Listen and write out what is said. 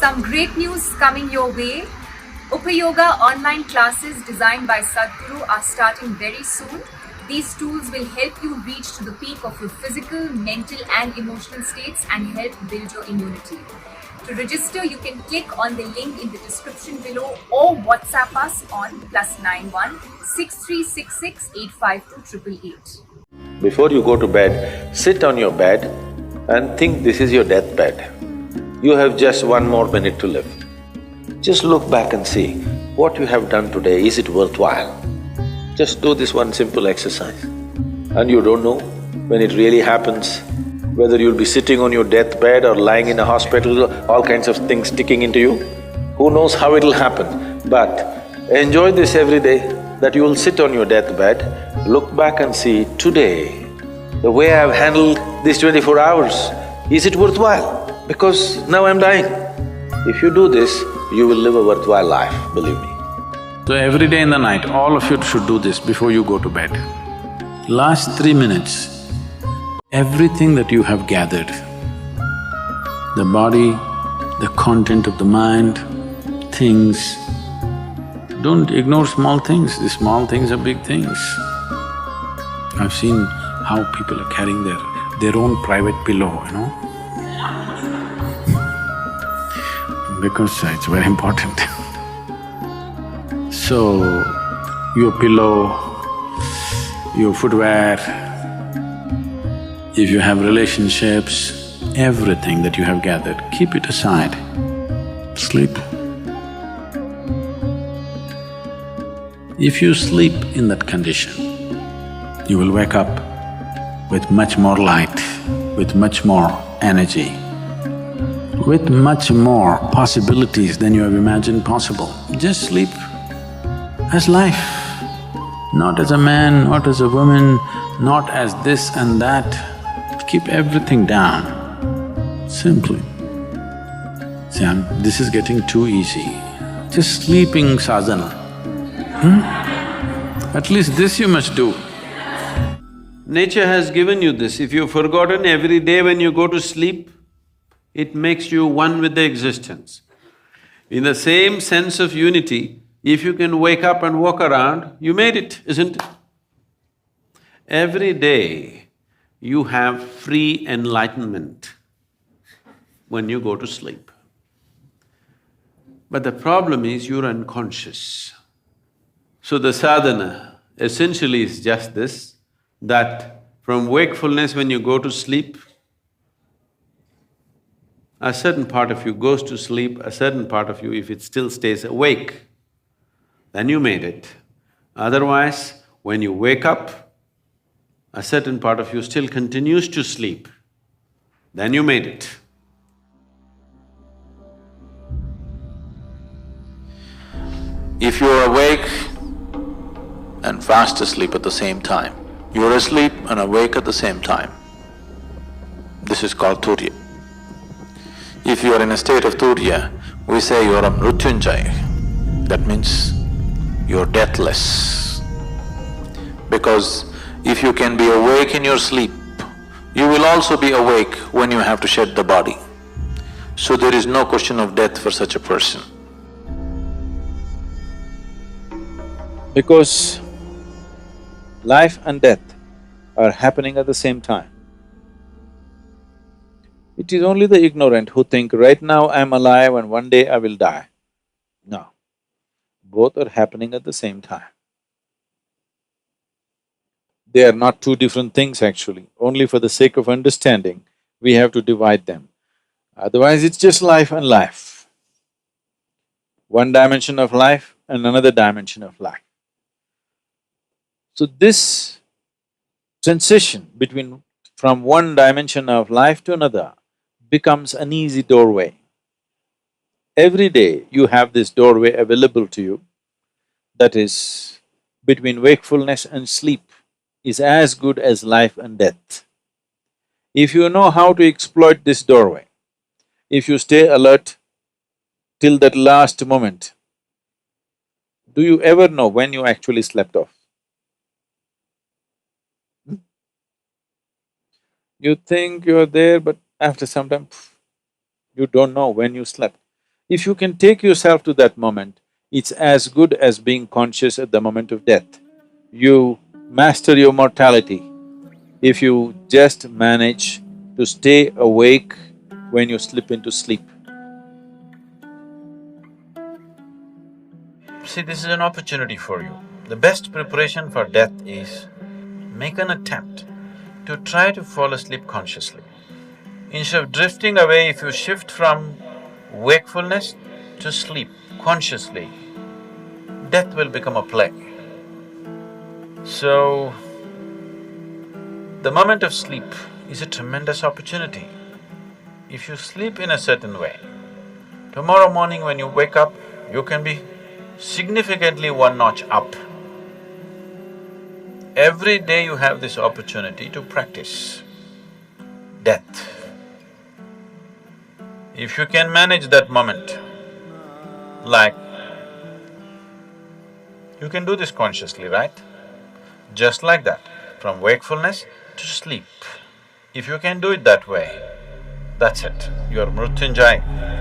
Some great news coming your way. Upayoga online classes designed by Sadhguru are starting very soon. These tools will help you reach to the peak of your physical, mental and emotional states and help build your immunity. To register, you can click on the link in the description below or WhatsApp us on +91 6366 852 Before you go to bed, sit on your bed and think this is your deathbed. You have just 1 more minute to live. Just look back and see what you have done today, is it worthwhile? Just do this one simple exercise. And you don't know when it really happens, whether you'll be sitting on your deathbed or lying in a hospital, all kinds of things sticking into you. Who knows how it'll happen, but enjoy this every day, that you will sit on your deathbed, look back and see, today, the way I've handled these 24 hours, is it worthwhile? Because now I'm dying. If you do this, you will live a worthwhile life, believe me. So every day in the night, all of you should do this before you go to bed. Last 3 minutes, everything that you have gathered, the body, the content of the mind, things, don't ignore small things, the small things are big things. I've seen how people are carrying their own private pillow, you know, because it's very important. So, your pillow, your footwear, if you have relationships, everything that you have gathered, keep it aside, sleep. If you sleep in that condition, you will wake up with much more light, with much more energy, with much more possibilities than you have imagined possible. Just sleep as life, not as a man, not as a woman, not as this and that. Keep everything down, simply. See, this is getting too easy. Just sleeping sadhana. At least this you must do. Nature has given you this. If you've forgotten, every day when you go to sleep, it makes you one with the existence. In the same sense of unity, if you can wake up and walk around, you made it, isn't it? Every day, you have free enlightenment when you go to sleep. But the problem is you're unconscious. So the sadhana essentially is just this, that from wakefulness when you go to sleep, a certain part of you goes to sleep, a certain part of you, if it still stays awake, then you made it. Otherwise, when you wake up, a certain part of you still continues to sleep, then you made it. If you're awake and fast asleep at the same time, you're asleep and awake at the same time, this is called Turiya. If you are in a state of Turiya, we say you are a Mrutyunjay, that means you're deathless. Because if you can be awake in your sleep, you will also be awake when you have to shed the body. So there is no question of death for such a person. Because life and death are happening at the same time. It is only the ignorant who think, right now I'm alive and one day I will die. No, both are happening at the same time. They are not two different things actually, only for the sake of understanding, we have to divide them. Otherwise it's just life and life. One dimension of life and another dimension of life. So this transition from one dimension of life to another becomes an easy doorway. Every day you have this doorway available to you, that is, between wakefulness and sleep is as good as life and death. If you know how to exploit this doorway, if you stay alert till that last moment, do you ever know when you actually slept off? You think you're there, but after some time, you don't know when you slept. If you can take yourself to that moment, it's as good as being conscious at the moment of death. You master your mortality if you just manage to stay awake when you slip into sleep. See, this is an opportunity for you. The best preparation for death is make an attempt to try to fall asleep consciously. Instead of drifting away, if you shift from wakefulness to sleep consciously, death will become a play. So, the moment of sleep is a tremendous opportunity. If you sleep in a certain way, tomorrow morning when you wake up, you can be significantly one notch up. Every day you have this opportunity to practice death. If you can manage that moment, like, you can do this consciously, right? Just like that, from wakefulness to sleep. If you can do it that way, that's it, you're Mrutyunjay.